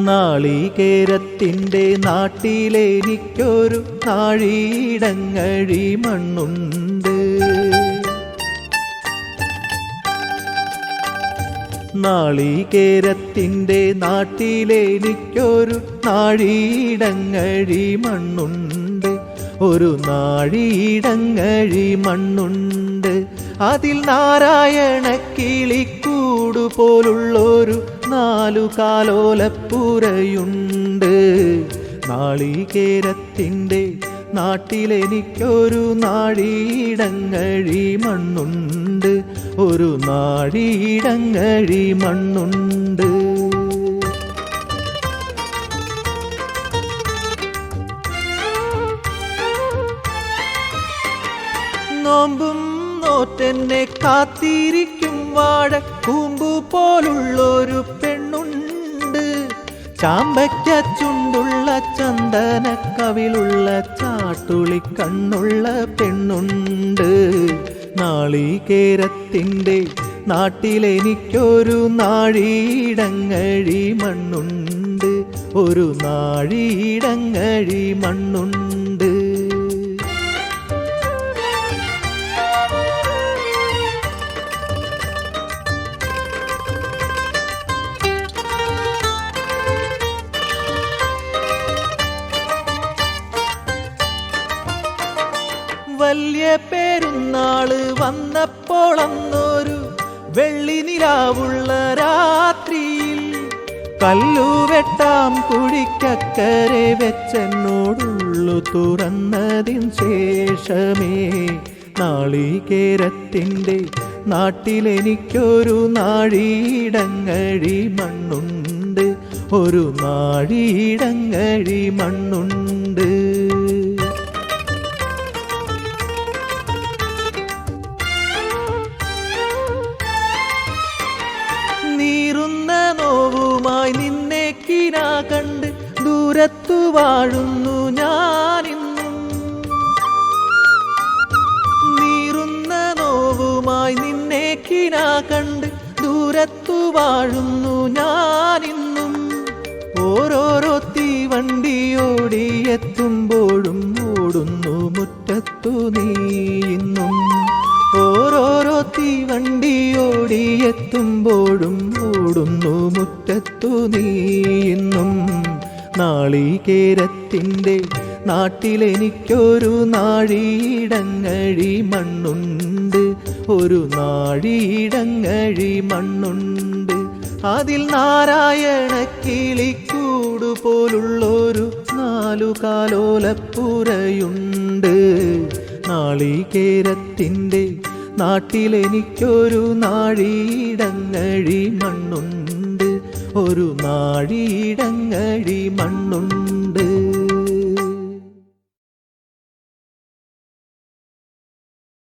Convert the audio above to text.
നാളികേരത്തിൻ്റെ നാട്ടിലെനിക്കൊരു നാഴിയിടങ്ങഴി മണ്ണുണ്ട്. നാളികേരത്തിൻ്റെ നാട്ടിലെനിക്കൊരു നാഴിയിടങ്ങഴി മണ്ണുണ്ട്. ഒരു നാഴിയിടങ്ങഴി മണ്ണുണ്ട്. അതിൽ നാരായണ കിളിക്കൂടു പോലുള്ളൊരു 4 കാലോലപ്പുരയുണ്ട്. നാളികേരത്തിൻ്റെ നാട്ടിലെനിക്കൊരു നാഴിയിടങ്ങഴി മണ്ണുണ്ട്. ഒരു നാഴിയിടങ്ങഴി മണ്ണുണ്ട്. നോമ്പും നോറ്റെന്നെ കാത്തിരിക്കും വാഴ കൂമ്പു പോലുള്ളൊരു പെണ്ണുണ്ട്. ചാമ്പയ്ക്ക ചുണ്ടുള്ള ചന്ദന കവിളുള്ള ചാട്ടുളി കണ്ണുള്ള പെണ്ണുണ്ട്. നാളികേരത്തിൻ്റെ നാട്ടിലെനിക്കൊരു നാഴിയിടങ്ങഴി മണ്ണുണ്ട്. ഒരു നാഴിയിടങ്ങഴി മണ്ണുണ്ട്. വലിയ പെരുന്നാള് വന്നപ്പോൾ അന്നൊരു വെള്ളി നിലാവുള്ള രാത്രിയിൽ കല്ലുവെട്ടാം കുഴിക്കക്കരെ വെച്ചെന്നോടുള്ളു തുറന്നതിൻ ശേഷമേ നാളികേരത്തിൻ്റെ നാട്ടിലെനിക്കൊരു നാഴിയിടങ്ങഴി മണ്ണുണ്ട്. ഒരു നാഴിയിടങ്ങഴി മണ്ണുണ്ട്. നീറുന്ന നോവുമായി നിന്നെ കിനാ കണ്ട് ദൂരത്തു വാഴുന്നു ഞാനിന്നും. നീറുന്ന നോവുമായി നിന്നെ കിനാ കണ്ട് ദൂരത്തു വാഴുന്നു ഞാനിന്നും. ഓരോരോ തീവണ്ടിയോടിയെത്തുമ്പോഴും ഓടുന്നു മുറ്റത്തു നീ ഇന്നും. ഓരോരോ തീവണ്ടിയോടിയെത്തുമ്പോഴും ഓടുന്നു മുറ്റത്തു നീ ഇന്നും. നാളികേരത്തിൻ്റെ നാട്ടിലെനിക്കൊരു നാഴിയിടങ്ങഴി മണ്ണുണ്ട്. ഒരു നാഴിയിടങ്ങഴി മണ്ണുണ്ട്. അതിൽ നാരായണ കിളിക്കൂടു പോലുള്ളൊരു 4 കാലോലപ്പുരയുണ്ട്. നാളികേരത്തിൻ്റെ നാട്ടിലെനിക്കൊരു നാഴിയിടങ്ങഴി മണ്ണുണ്ട്. ഒരു നാഴിയിടങ്ങഴി മണ്ണുണ്ട്.